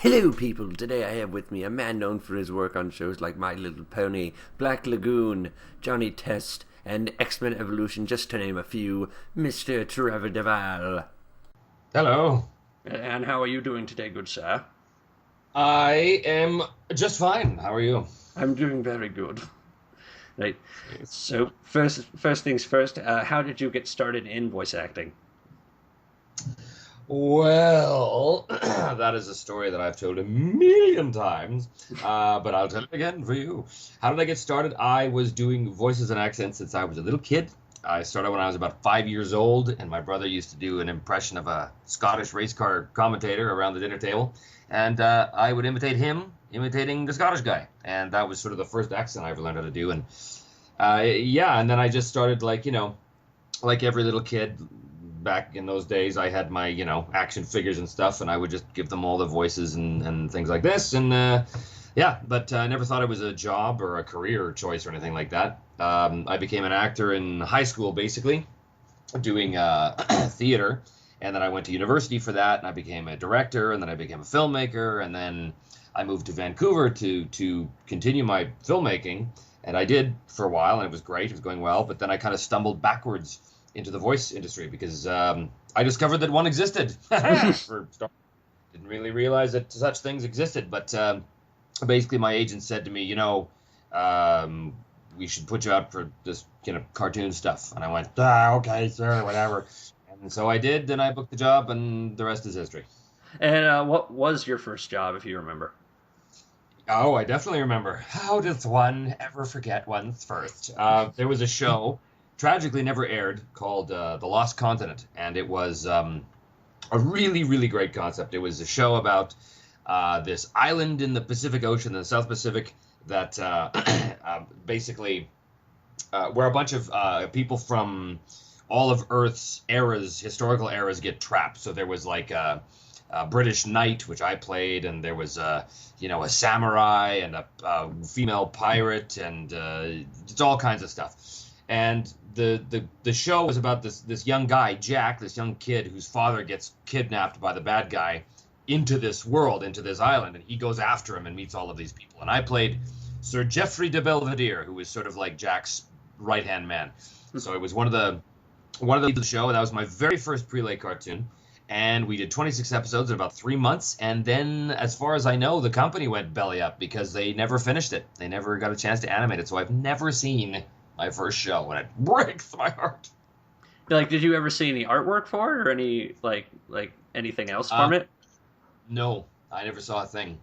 Hello, people. Today I have with me a man known for his work on shows like My Little Pony, Black Lagoon, Johnny Test, and X-Men Evolution, just to name a few, Mr. Trevor Devall. Hello. And how are you doing today, good sir? I am just fine. How are you? I'm doing very good. Right. So, first things first, how did you get started in voice acting? Well, that is a story that I've told a million times, but I'll tell it again for you. How did I get started? I was doing voices and accents since I was a little kid. I started when I was about 5 years old, and my brother used to do an impression of a Scottish race car commentator around the dinner table, and I would imitate him, imitating the Scottish guy, and that was sort of the first accent I ever learned how to do, and and then I just started, like every little kid back in those days, I had my, action figures and stuff, and I would just give them all the voices and things like this. And but I never thought it was a job or a career choice or anything like that. I became an actor in high school, basically, doing theater. And then I went to university for that, and I became a director, and then I became a filmmaker, and then I moved to Vancouver to continue my filmmaking. And I did for a while, and it was great. It was going well. But then I kind of stumbled backwards into the voice industry because I discovered that one existed. Didn't really realize that such things existed, but basically my agent said to me, we should put you out for this cartoon stuff, and I went, okay, sir, whatever. And so I did, and I booked the job, and the rest is history. And what was your first job, if you remember? Oh, I definitely remember. How does one ever forget one's first? There was a show, tragically never aired, called The Lost Continent, and it was a really, really great concept. It was a show about this island in the Pacific Ocean, the South Pacific, that basically where a bunch of people from all of Earth's eras, historical eras, get trapped. So there was like a British knight, which I played, and there was a samurai and a female pirate, and it's all kinds of stuff. And the show was about this young guy, Jack, this young kid whose father gets kidnapped by the bad guy into this world, into this island, and he goes after him and meets all of these people. And I played Sir Geoffrey de Belvedere, who was sort of like Jack's right-hand man. So it was one of the leads of the show, and that was my very first prelay cartoon. And we did 26 episodes in about 3 months, and then, as far as I know, the company went belly up because they never finished it. They never got a chance to animate it, so I've never seen my first show, and it breaks my heart. Like, did you ever see any artwork for it, or any like anything else from it? No, I never saw a thing.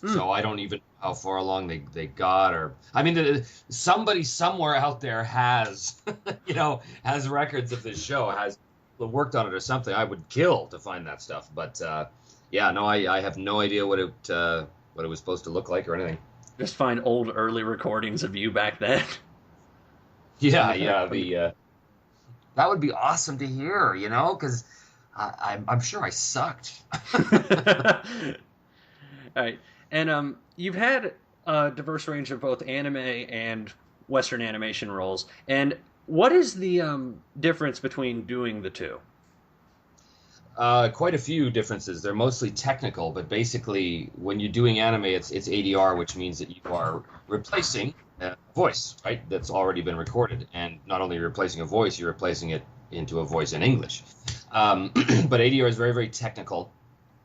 So I don't even know how far along they got, or I mean, somebody somewhere out there has has records of this show, has worked on it or something. I would kill to find that stuff, but I have no idea what it was supposed to look like or anything. Just find old early recordings of you back then. Yeah, that would be awesome to hear, because I'm sure I sucked. All right, and you've had a diverse range of both anime and Western animation roles, and what is the difference between doing the two? Quite a few differences. They're mostly technical, but basically, when you're doing anime, it's ADR, which means that you are replacing a voice, right? That's already been recorded, and not only replacing a voice, you're replacing it into a voice in English. But ADR is very, very technical.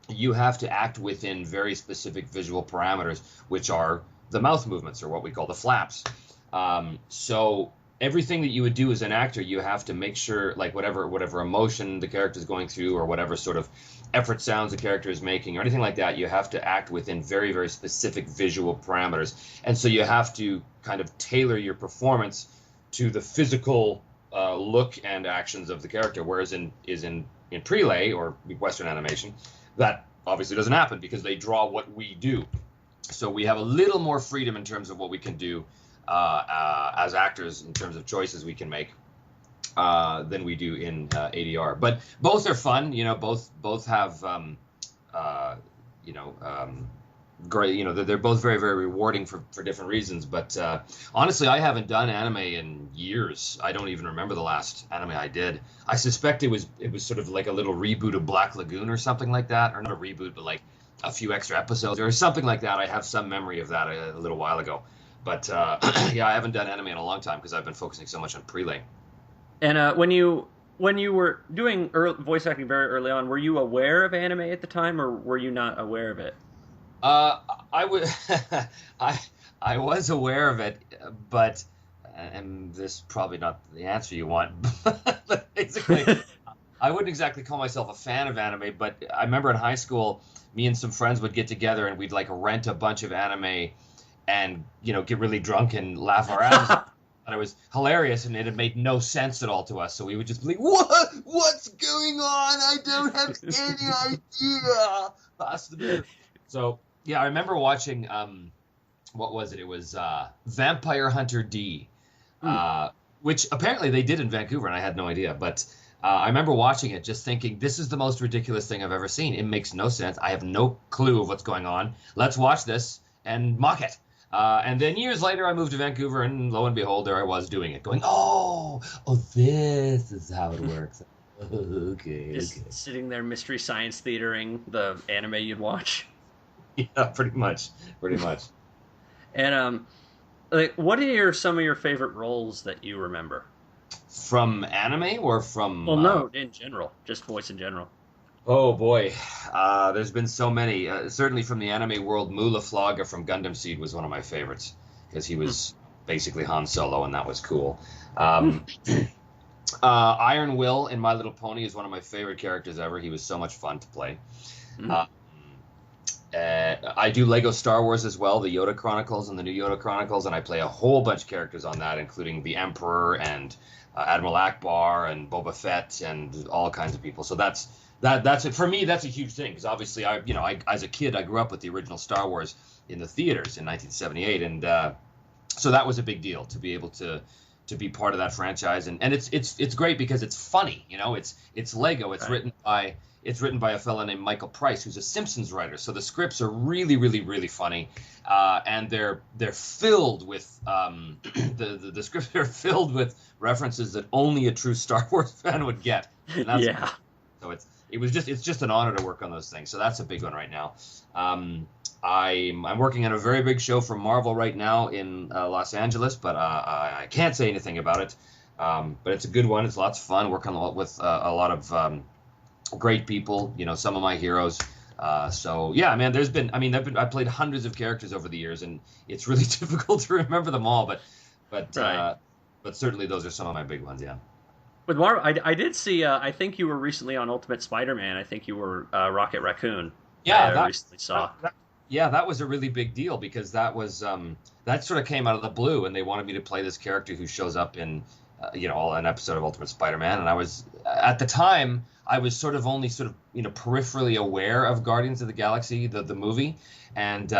You have to act within very specific visual parameters, which are the mouth movements, or what we call the flaps. So everything that you would do as an actor, you have to make sure, like whatever emotion the character is going through, or whatever sort of effort sounds the character is making, or anything like that, you have to act within very, very specific visual parameters. And so you have to kind of tailor your performance to the physical look and actions of the character, whereas in prelay or Western animation, that obviously doesn't happen because they draw what we do. So we have a little more freedom in terms of what we can do as actors, in terms of choices we can make, than we do in ADR. But both are fun, both have great, they're both very, very rewarding for different reasons. But honestly, I haven't done anime in years. I don't even remember the last anime I did. I suspect it was sort of like a little reboot of Black Lagoon or something like that, or not a reboot, but like a few extra episodes or something like that. I have some memory of that a little while ago. But yeah, I haven't done anime in a long time because I've been focusing so much on prelay. And when you were doing voice acting very early on, were you aware of anime at the time, or were you not aware of it? I would, I was aware of it, but and this is probably not the answer you want. But basically, I wouldn't exactly call myself a fan of anime. But I remember in high school, me and some friends would get together and we'd like rent a bunch of anime and get really drunk and laugh our asses off. And it was hilarious, and it had made no sense at all to us. So we would just be like, What's going on? I don't have any idea." That's the bit. So yeah, I remember watching. What was it? It was Vampire Hunter D, which apparently they did in Vancouver, and I had no idea. But I remember watching it, just thinking, "This is the most ridiculous thing I've ever seen. It makes no sense. I have no clue of what's going on. Let's watch this and mock it." And then years later, I moved to Vancouver, and lo and behold, there I was doing it, going, "Oh, this is how it works." Okay. Sitting there, mystery science theatering the anime you'd watch. Yeah, pretty much. And what are some of your favorite roles that you remember? From anime or from? Well, no, in general, just voice in general. Oh boy, there's been so many. Certainly from the anime world, Mula Flaga from Gundam Seed was one of my favorites because he was basically Han Solo, and that was cool. Iron Will in My Little Pony is one of my favorite characters ever. He was so much fun to play. I do Lego Star Wars as well, the Yoda Chronicles and the new Yoda Chronicles, and I play a whole bunch of characters on that, including the Emperor and Admiral Akbar and Boba Fett and all kinds of people. So that's it for me. That's a huge thing because obviously I as a kid I grew up with the original Star Wars in the theaters in 1978, and so that was a big deal to be able to be part of that franchise, and it's great because it's funny. It's Lego. It's right. written by a fellow named Michael Price, who's a Simpsons writer. So the scripts are really, really, really funny, and they're filled with the scripts are filled with references that only a true Star Wars fan would get. And that's So it's just an honor to work on those things. So that's a big one right now. I'm working on a very big show for Marvel right now in Los Angeles, but I can't say anything about it. But it's a good one. It's lots of fun working with a lot of great people. Some of my heroes. So yeah, man. I've played hundreds of characters over the years, and it's really difficult to remember them all. But certainly those are some of my big ones. Yeah. With Marvel, I did see. I think you were recently on Ultimate Spider-Man. I think you were Rocket Raccoon. Yeah, I recently saw. That was a really big deal because that was that sort of came out of the blue, and they wanted me to play this character who shows up in an episode of Ultimate Spider-Man, and I was at the time I was only peripherally aware of Guardians of the Galaxy, the movie, and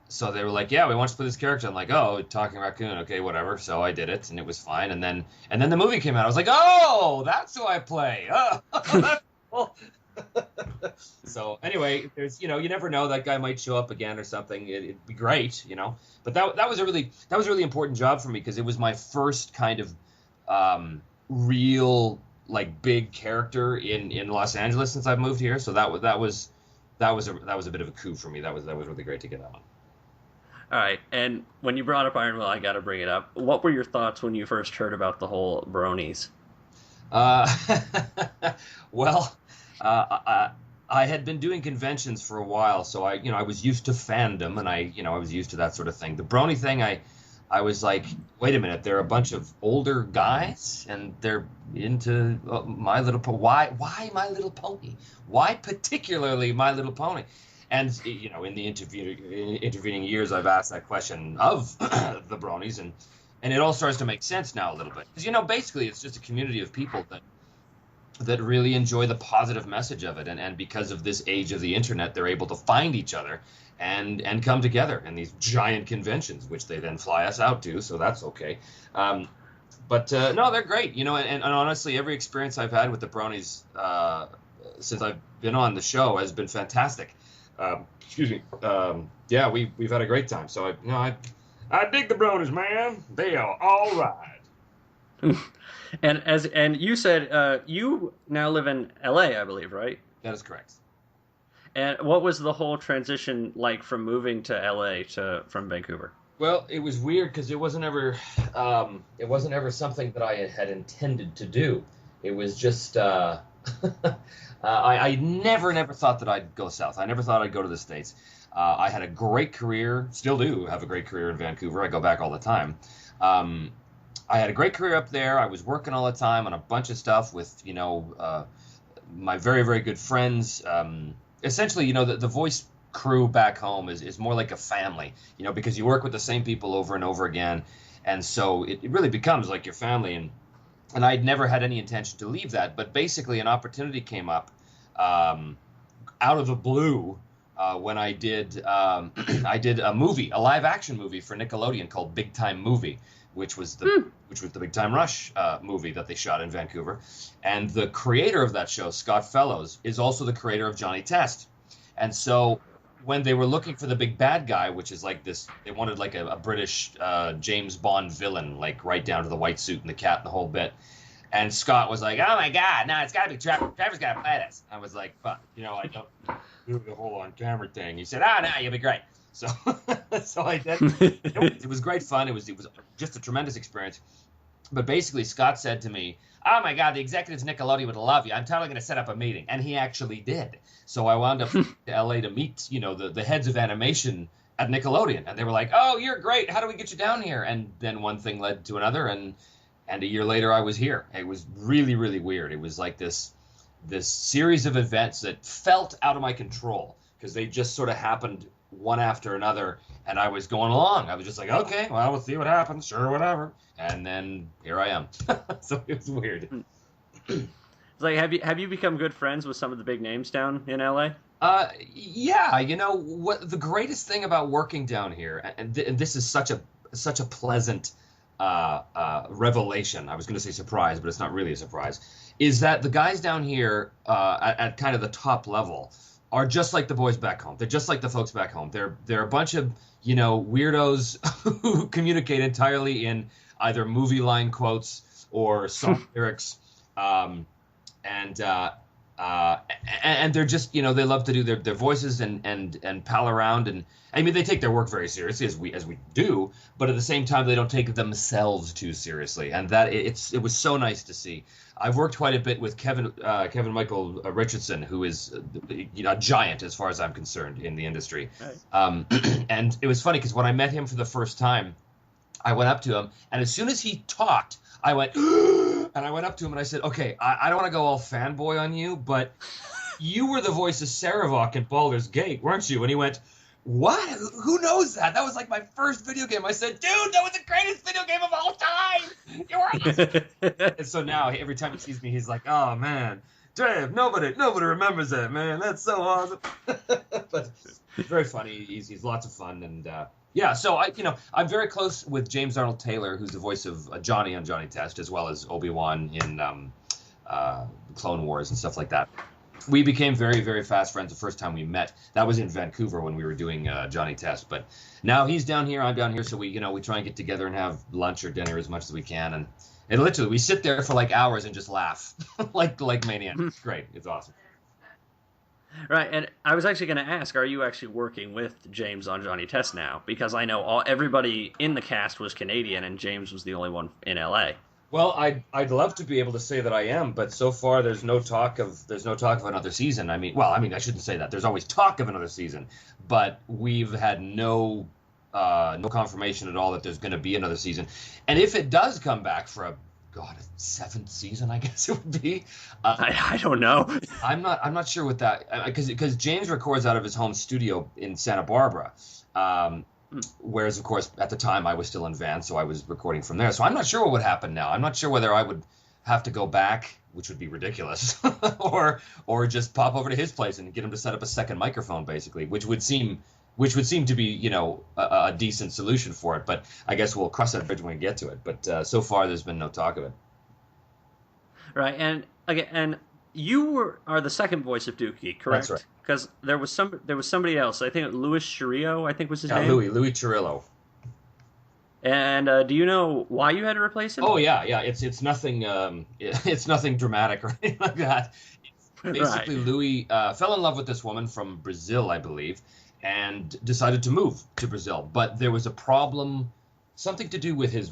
so they were like, "Yeah, we want you to play this character." I'm like, "Oh, talking raccoon, okay, whatever." So I did it, and it was fine. And then the movie came out. I was like, "Oh, that's who I play." Oh, that's cool. So anyway, there's you never know, that guy might show up again or something. It'd be great, But that was a really important job for me because it was my first kind of real big character in Los Angeles since I've moved here. So that was a bit of a coup for me. That was really great to get on. All right, and when you brought up Iron Will, I got to bring it up. What were your thoughts when you first heard about the whole bronies? Well. I had been doing conventions for a while, so I was used to fandom, and I was used to that sort of thing. The brony thing, I was like, wait a minute, they're a bunch of older guys, and they're into My Little Pony. Why My Little Pony? Why particularly My Little Pony? And in the intervening years, I've asked that question of the bronies, and it all starts to make sense now a little bit, because basically it's just a community of people that really enjoy the positive message of it, and because of this age of the internet, they're able to find each other and come together in these giant conventions, which they then fly us out to, so that's okay. But no, they're great, and honestly, every experience I've had with the bronies since I've been on the show has been fantastic. Excuse me. Yeah, we've had a great time. So I dig the bronies, man. They are all right. And you said you now live in LA, I believe, right? That is correct. And what was the whole transition like from moving to LA from Vancouver? Well, it was weird because it wasn't ever something that I had intended to do. It was just I never thought that I'd go south. I never thought I'd go to the States. I had a great career, still do have a great career in Vancouver. I go back all the time. I had a great career up there. I was working all the time on a bunch of stuff with, my very, very good friends. Essentially, the voice crew back home is more like a family, because you work with the same people over and over again. And so it really becomes like your family. And I'd never had any intention to leave that. But basically an opportunity came up out of the blue when I did a movie, a live action movie for Nickelodeon called Big Time Movie, which was the Big Time Rush movie that they shot in Vancouver. And the creator of that show, Scott Fellows, is also the creator of Johnny Test. And so when they were looking for the big bad guy, which is like this, they wanted like a British James Bond villain, like right down to the white suit and the cat and the whole bit. And Scott was like, "Oh my God, no, it's got to be Trevor. Trevor's got to play this." I was like, "But I don't do the whole on camera thing." He said, no, you'll be great." So, so I did. It was great fun. It was just a tremendous experience. But basically, Scott said to me, "Oh my God, the executives of Nickelodeon would love you. I'm totally going to set up a meeting," and he actually did. So I wound up to LA to meet, the heads of animation at Nickelodeon, and they were like, "Oh, you're great. How do we get you down here?" And then one thing led to another, and a year later I was here. It was really, really weird. It was like this series of events that felt out of my control because they just sort of happened one after another, and I was going along. I was just like, okay, well, we'll see what happens. Sure, whatever. And then here I am. So it was weird. It's like, have you become good friends with some of the big names down in LA? Yeah. What the greatest thing about working down here, and this is such a pleasant revelation. I was going to say surprise, but it's not really a surprise. Is that the guys down here at kind of the top level are just like the boys back home. They're just like the folks back home. They're a bunch of weirdos who communicate entirely in either movie line quotes or song lyrics, and they're just they love to do their voices and pal around, and I mean they take their work very seriously as we do, but at the same time they don't take themselves too seriously, and that it was so nice to see. I've worked quite a bit with Kevin Michael Richardson, who is a giant as far as I'm concerned in the industry. Right. And it was funny because when I met him for the first time, I went up to him, and as soon as he talked, I went, and I went up to him and I said, "Okay, I don't want to go all fanboy on you, but you were the voice of Saravok in Baldur's Gate, weren't you?" And he went, "What? Who knows that? That was like my first video game." I said, "Dude, that was the greatest video game of all time. You were awesome." And so now every time he sees me, he's like, "Oh man, Dave, nobody remembers that, man. That's so awesome." But it's very funny. He's lots of fun, and yeah. So I'm very close with James Arnold Taylor, who's the voice of Johnny on Johnny Test, as well as Obi-Wan in Clone Wars and stuff like that. We became very, very fast friends the first time we met. That was in Vancouver when we were doing Johnny Test. But now he's down here, I'm down here, so we try and get together and have lunch or dinner as much as we can. And literally, we sit there for like hours and just laugh like maniacs. It's great. It's awesome. Right, and I was actually going to ask, are you actually working with James on Johnny Test now? Because I know everybody in the cast was Canadian, and James was the only one in LA. Well, I'd love to be able to say that I am, but so far there's no talk of another season. I mean, I shouldn't say that. There's always talk of another season, but we've had no confirmation at all that there's going to be another season. And if it does come back for a seventh season, I guess it would be. I don't know. I'm not sure with that because James records out of his home studio in Santa Barbara. Whereas, of course, at the time I was still in Van, so I was recording from there. So I'm not sure what would happen now. I'm not sure whether I would have to go back, which would be ridiculous, or just pop over to his place and get him to set up a second microphone, basically, which would seem to be, a decent solution for it. But I guess we'll cross that bridge when we get to it. But so far, there's been no talk of it. Right, and you are the second voice of Dookie, correct? That's right. Because there was somebody else. I think Louis Chirillo, I think was his name. Louis Chirillo. And do you know why you had to replace him? Oh yeah. It's nothing. It's nothing dramatic or anything like that. Basically, Right. Louis fell in love with this woman from Brazil, I believe, and decided to move to Brazil. But there was a problem, something to do with his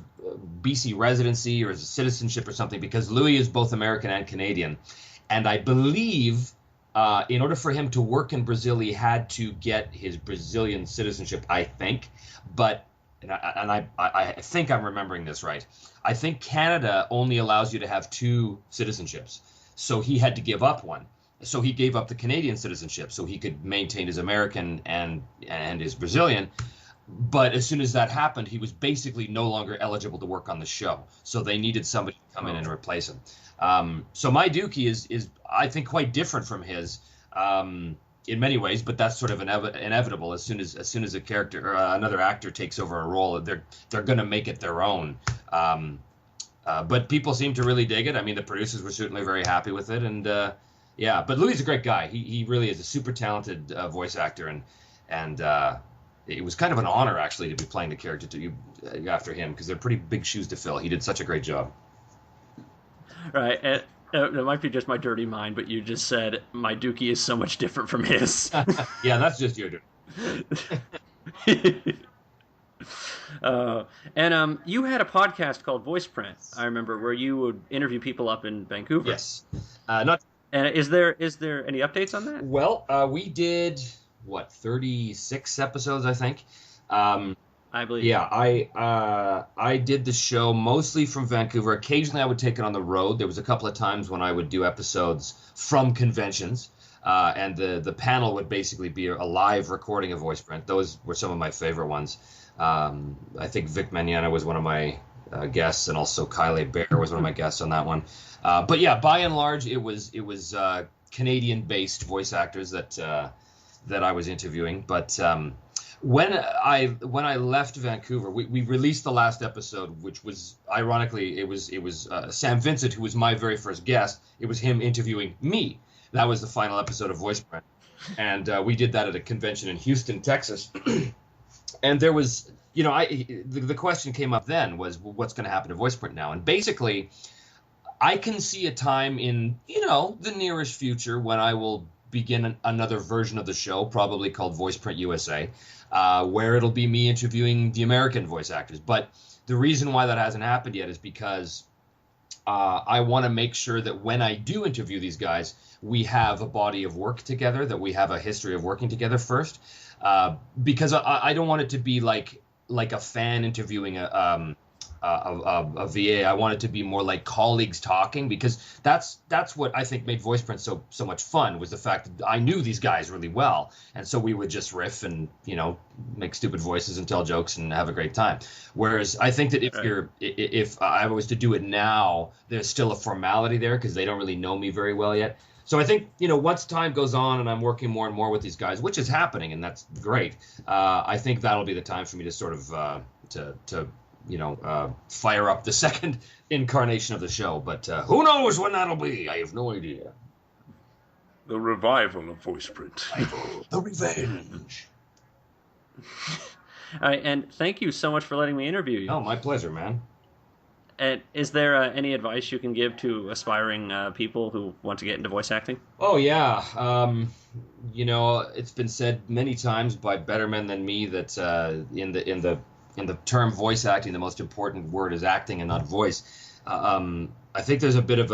BC residency or his citizenship or something, because Louis is both American and Canadian. And I believe in order for him to work in Brazil, he had to get his Brazilian citizenship, I think. But, I think I'm remembering this right. I think Canada only allows you to have two citizenships. So he had to give up one. So he gave up the Canadian citizenship so he could maintain his American and his Brazilian. But as soon as that happened, he was basically no longer eligible to work on the show. So they needed somebody to come in and replace him. So my Dookie is I think quite different from his in many ways, but that's sort of inevitable. As soon as a character or another actor takes over a role, they're going to make it their own. But people seem to really dig it. I mean, the producers were certainly very happy with it, and yeah. But Louis is a great guy. He really is a super talented voice actor, and it was kind of an honor actually to be playing the character after him, because they're pretty big shoes to fill. He did such a great job. Right. And, it might be just my dirty mind, but you just said my Dookie is so much different from his. Yeah, that's just your dirty. And you had a podcast called Voiceprint, I remember, where you would interview people up in Vancouver. Yes. Not. And is there any updates on that? Well, we did 36 episodes, I think. I believe. Yeah, I did the show mostly from Vancouver. Occasionally, I would take it on the road. There was a couple of times when I would do episodes from conventions, and the panel would basically be a live recording of Voiceprint. Those were some of my favorite ones. I think Vic Magnana was one of my guests, and also Kyle Bear was one of my guests on that one. But yeah, by and large, it was Canadian-based voice actors that I was interviewing. But when I left Vancouver, we released the last episode, which was ironically it was Sam Vincent, who was my very first guest. It was him interviewing me. That was the final episode of Voiceprint, and we did that at a convention in Houston, Texas. And there was, the question came up then was, well, what's going to happen to Voiceprint now? And basically, I can see a time in, the nearest future when I will begin another version of the show, probably called Voiceprint USA, where it'll be me interviewing the American voice actors. But the reason why that hasn't happened yet is because I want to make sure that when I do interview these guys, we have a body of work together, that we have a history of working together first. Because I don't want it to be like a fan interviewing a VA. I want it to be more like colleagues talking, because that's what I think made Voiceprint so much fun, was the fact that I knew these guys really well, and so we would just riff and make stupid voices and tell jokes and have a great time. Whereas I think that if I was to do it now, there's still a formality there because they don't really know me very well yet. So I think, once time goes on and I'm working more and more with these guys, which is happening, and that's great, I think that'll be the time for me to sort of fire up the second incarnation of the show. But who knows when that'll be? I have no idea. The revival of Voiceprint. The revenge. All right, and thank you so much for letting me interview you. Oh, my pleasure, man. And is there any advice you can give to aspiring people who want to get into voice acting? Oh, yeah. It's been said many times by better men than me that in the term voice acting, the most important word is acting and not voice. I think there's a bit of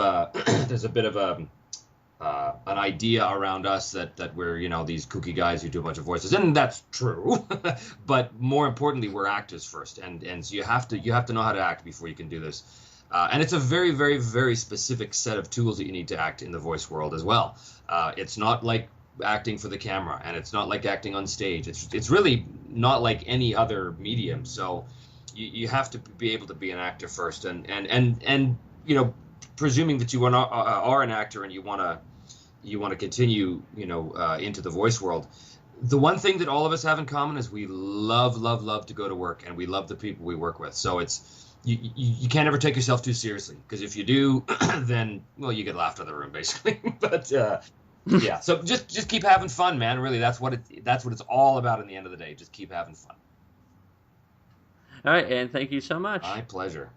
an idea around us that we're these kooky guys who do a bunch of voices, and that's true. But more importantly, we're actors first, and so you have to know how to act before you can do this. And it's a very, very, very specific set of tools that you need to act in the voice world as well. It's not like acting for the camera, and it's not like acting on stage. It's really not like any other medium. So you have to be able to be an actor first, and presuming that you are an actor and you want to continue into the voice world. The one thing that all of us have in common is we love to go to work, and we love the people we work with. So it's you can't ever take yourself too seriously, because if you do, then you get laughed out of the room basically. But yeah, so just keep having fun, man. Really, that's what it's all about in the end of the day. Just keep having fun. All right, and thank you so much. My pleasure.